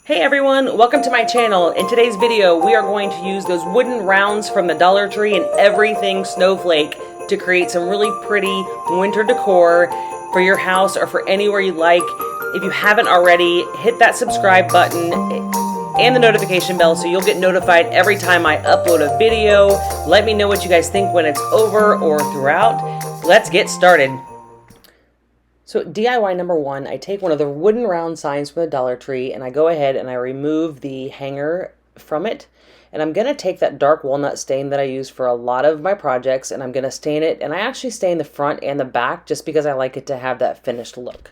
Hey everyone, welcome to my channel. In today's video, we are going to use those wooden rounds from the Dollar Tree and everything Snowflake to create some really pretty winter decor for your house or for anywhere you like. If you haven't already, hit that subscribe button and the notification bell so you'll get notified every time I upload a video. Let me know what you guys think when it's over or throughout. Let's get started. So DIY number one, I take one of the wooden round signs from the Dollar Tree and I go ahead and I remove the hanger from it. And I'm going to take that dark walnut stain that I use for a lot of my projects and I'm going to stain it. And I actually stain the front and the back just because I like it to have that finished look.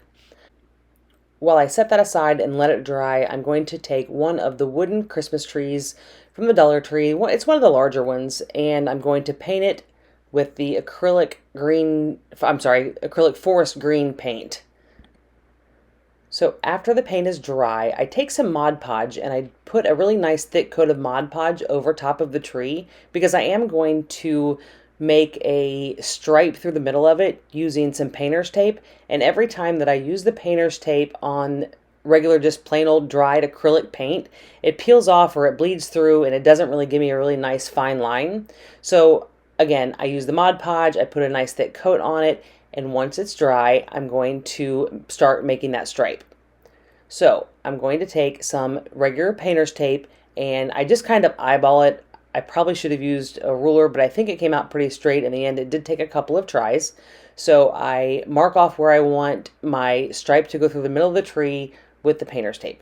While I set that aside and let it dry, I'm going to take one of the wooden Christmas trees from the Dollar Tree. It's one of the larger ones, and I'm going to paint it with the acrylic forest green paint. So after the paint is dry, I take some Mod Podge and I put a really nice thick coat of Mod Podge over top of the tree because I am going to make a stripe through the middle of it using some painter's tape. And every time that I use the painter's tape on regular, just plain old dried acrylic paint, it peels off or it bleeds through and it doesn't really give me a really nice fine line. So again, I use the Mod Podge, I put a nice thick coat on it, and once it's dry, I'm going to start making that stripe. So I'm going to take some regular painter's tape and I just kind of eyeball it. I probably should have used a ruler, but I think it came out pretty straight in the end. It did take a couple of tries. So I mark off where I want my stripe to go through the middle of the tree with the painter's tape.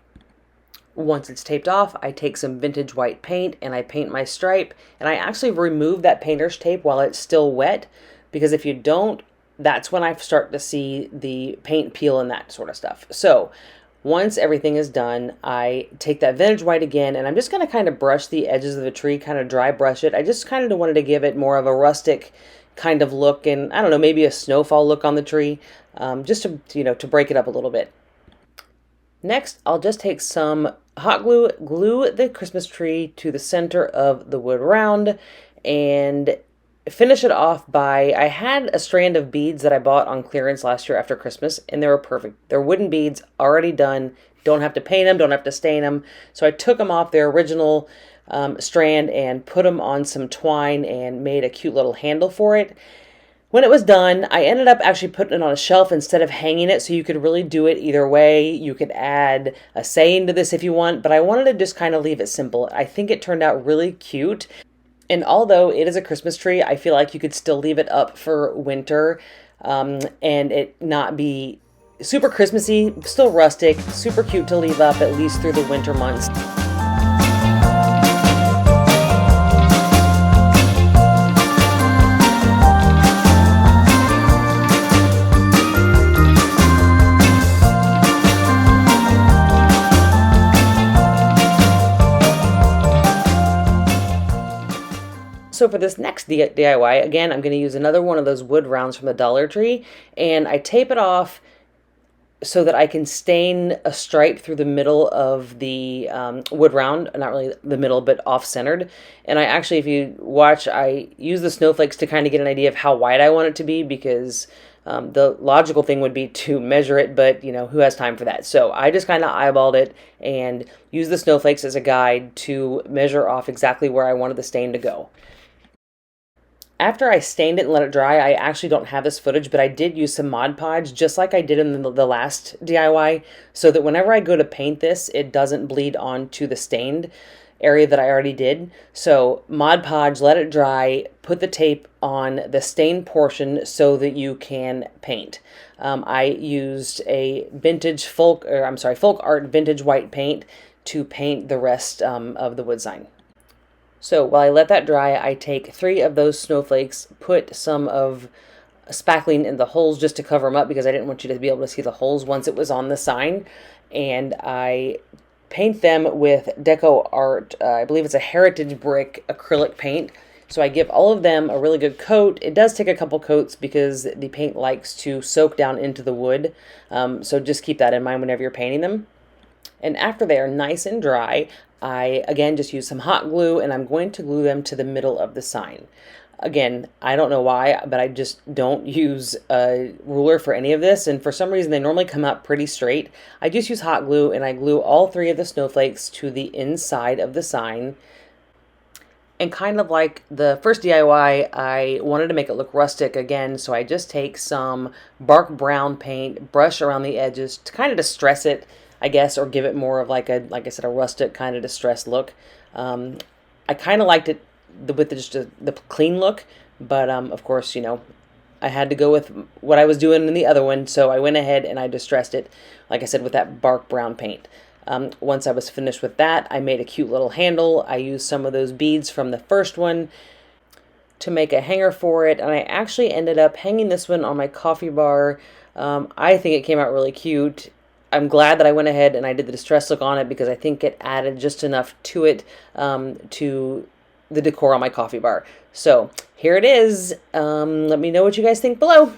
Once it's taped off, I take some vintage white paint and I paint my stripe, and I actually remove that painter's tape while it's still wet, because if you don't, that's when I start to see the paint peel and that sort of stuff. So once everything is done, I take that vintage white again and I'm just going to kind of brush the edges of the tree, kind of dry brush it. I just kind of wanted to give it more of a rustic kind of look, and I don't know, maybe a snowfall look on the tree, just to, to break it up a little bit. Next, I'll just take some hot glue, glue the Christmas tree to the center of the wood round, and finish it off by, I had a strand of beads that I bought on clearance last year after Christmas, and they were perfect. They're wooden beads, already done. Don't have to paint them, don't have to stain them. So I took them off their original strand and put them on some twine and made a cute little handle for it. When it was done, I ended up actually putting it on a shelf instead of hanging it, so you could really do it either way. You could add a saying to this if you want, but I wanted to just kind of leave it simple. I think it turned out really cute. And although it is a Christmas tree, I feel like you could still leave it up for winter and it not be super Christmassy, still rustic, super cute to leave up at least through the winter months. So for this next DIY, again, I'm going to use another one of those wood rounds from the Dollar Tree, and I tape it off so that I can stain a stripe through the middle of the wood round, not really the middle, but off-centered. And I actually, if you watch, I use the snowflakes to kind of get an idea of how wide I want it to be, because the logical thing would be to measure it, but who has time for that? So I just kind of eyeballed it and used the snowflakes as a guide to measure off exactly where I wanted the stain to go. After I stained it and let it dry, I actually don't have this footage, but I did use some Mod Podge, just like I did in the last DIY, so that whenever I go to paint this, it doesn't bleed onto the stained area that I already did. So Mod Podge, let it dry, put the tape on the stained portion so that you can paint. I used a folk art vintage white paint to paint the rest of the wood sign. So while I let that dry, I take 3 of those snowflakes, put some of spackling in the holes just to cover them up because I didn't want you to be able to see the holes once it was on the sign, and I paint them with Decor, I believe it's a heritage brick acrylic paint. So I give all of them a really good coat. It does take a couple coats because the paint likes to soak down into the wood, so just keep that in mind whenever you're painting them. And after they are nice and dry, I again just use some hot glue and I'm going to glue them to the middle of the sign. Again, I don't know why, but I just don't use a ruler for any of this. And for some reason, they normally come out pretty straight. I just use hot glue and I glue all three of the snowflakes to the inside of the sign. And kind of like the first DIY, I wanted to make it look rustic again. So I just take some bark brown paint, brush around the edges to kind of distress it, I guess, or give it more of like like I said, a rustic kind of distressed look. I kind of liked it with just the clean look, but of course, I had to go with what I was doing in the other one, so I went ahead and I distressed it, like I said, with that bark brown paint. Once I was finished with that, I made a cute little handle. I used some of those beads from the first one to make a hanger for it, and I actually ended up hanging this one on my coffee bar. I think it came out really cute. I'm glad that I went ahead and I did the distress look on it because I think it added just enough to it to the decor on my coffee bar. So here it is. Let me know what you guys think below.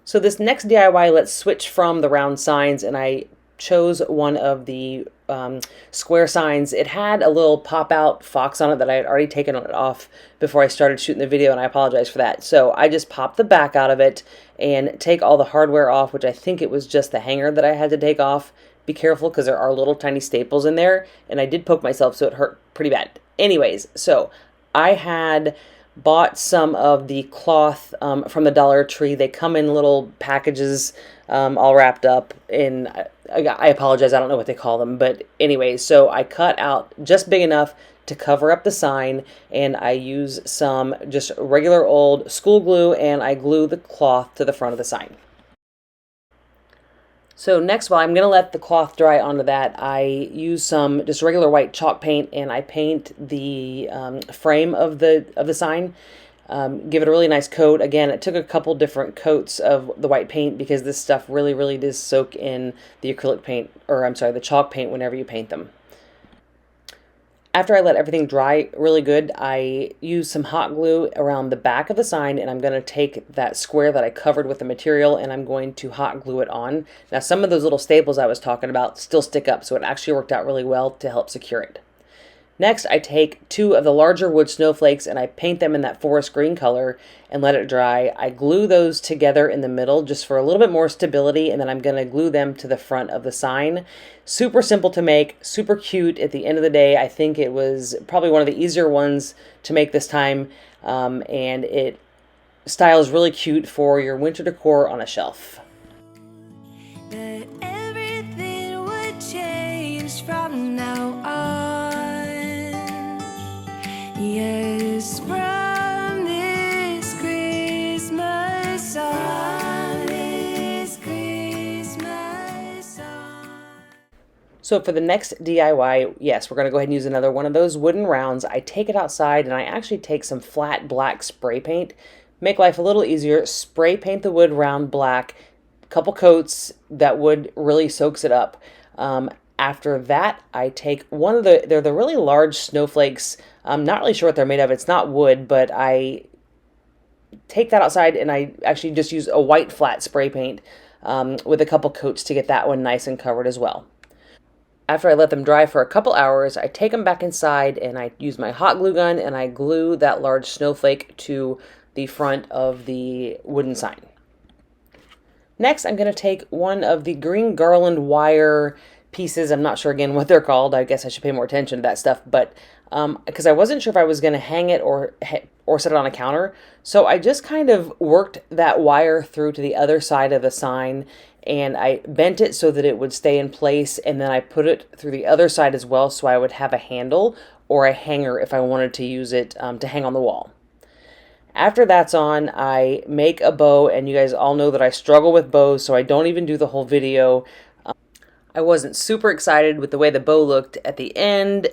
So this next DIY, let's switch from the round signs, and I chose one of the square signs. It had a little pop-out fox on it that I had already taken it off before I started shooting the video, and I apologize for that. So I just popped the back out of it and take all the hardware off, which I think it was just the hanger that I had to take off. Be careful because there are little tiny staples in there, and I did poke myself, so it hurt pretty bad. Anyways, so I had bought some of the cloth from the Dollar Tree. They come in little packages all wrapped up in, I apologize, I don't know what they call them, but anyways, so I cut out just big enough to cover up the sign, and I use some just regular old school glue, and I glue the cloth to the front of the sign. So next, while I'm going to let the cloth dry onto that, I use some just regular white chalk paint, and I paint the frame of the sign. Give it a really nice coat. Again, it took a couple different coats of the white paint because this stuff really does soak in the acrylic paint, or I'm sorry, the chalk paint whenever you paint them. After I let everything dry really good, I use some hot glue around the back of the sign, and I'm going to take that square that I covered with the material and I'm going to hot glue it on. Now, some of those little staples I was talking about still stick up, so it actually worked out really well to help secure it. Next, I take two of the larger wood snowflakes and I paint them in that forest green color and let it dry. I glue those together in the middle just for a little bit more stability, and then I'm going to glue them to the front of the sign. Super simple to make, super cute. At the end of the day, I think it was probably one of the easier ones to make this time, and it styles really cute for your winter decor on a shelf. But everything would change from now on. Yes, from this Christmas song. So for the next DIY, yes, we're going to go ahead and use another one of those wooden rounds. I take it outside and I actually take some flat black spray paint. Make life a little easier. Spray paint the wood round black. Couple coats. That wood really soaks it up. After that, I take one of they're the really large snowflakes. I'm not really sure what they're made of. It's not wood, but I take that outside and I actually just use a white flat spray paint with a couple coats to get that one nice and covered as well. After I let them dry for a couple hours, I take them back inside and I use my hot glue gun and I glue that large snowflake to the front of the wooden sign. Next, I'm going to take one of the green garland wire pieces. I'm not sure again what they're called. I guess I should pay more attention to that stuff, but because I wasn't sure if I was going to hang it or set it on a counter, so I just kind of worked that wire through to the other side of the sign, and I bent it so that it would stay in place, and then I put it through the other side as well, so I would have a handle or a hanger if I wanted to use it to hang on the wall. After that's on, I make a bow, and you guys all know that I struggle with bows, so I don't even do the whole video. I wasn't super excited with the way the bow looked at the end.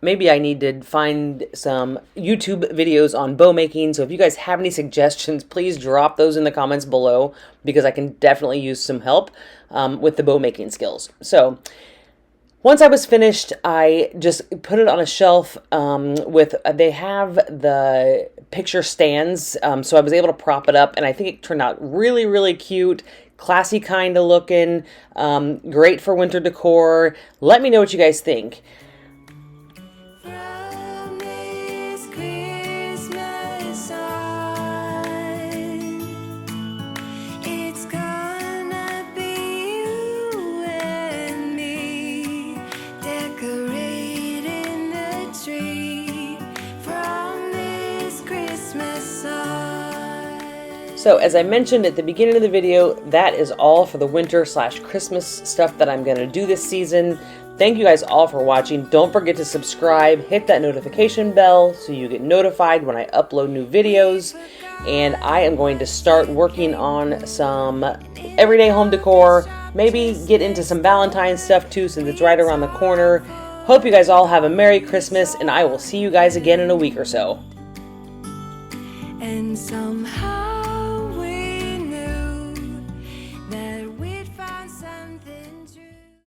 Maybe I need to find some YouTube videos on bow making, so if you guys have any suggestions, please drop those in the comments below, because I can definitely use some help with the bow making skills. So Once I was finished, I just put it on a shelf they have the picture stands, so I was able to prop it up, and I think it turned out really, really cute, classy kind of looking, great for winter decor. Let me know what you guys think. From this Christmas on, it's gonna be you and me decorating the tree from this Christmas on. So as I mentioned at the beginning of the video, that is all for the winter/Christmas stuff that I'm going to do this season. Thank you guys all for watching. Don't forget to subscribe, hit that notification bell so you get notified when I upload new videos. And I am going to start working on some everyday home decor, maybe get into some Valentine's stuff too since it's right around the corner. Hope you guys all have a Merry Christmas, and I will see you guys again in a week or so. And somehow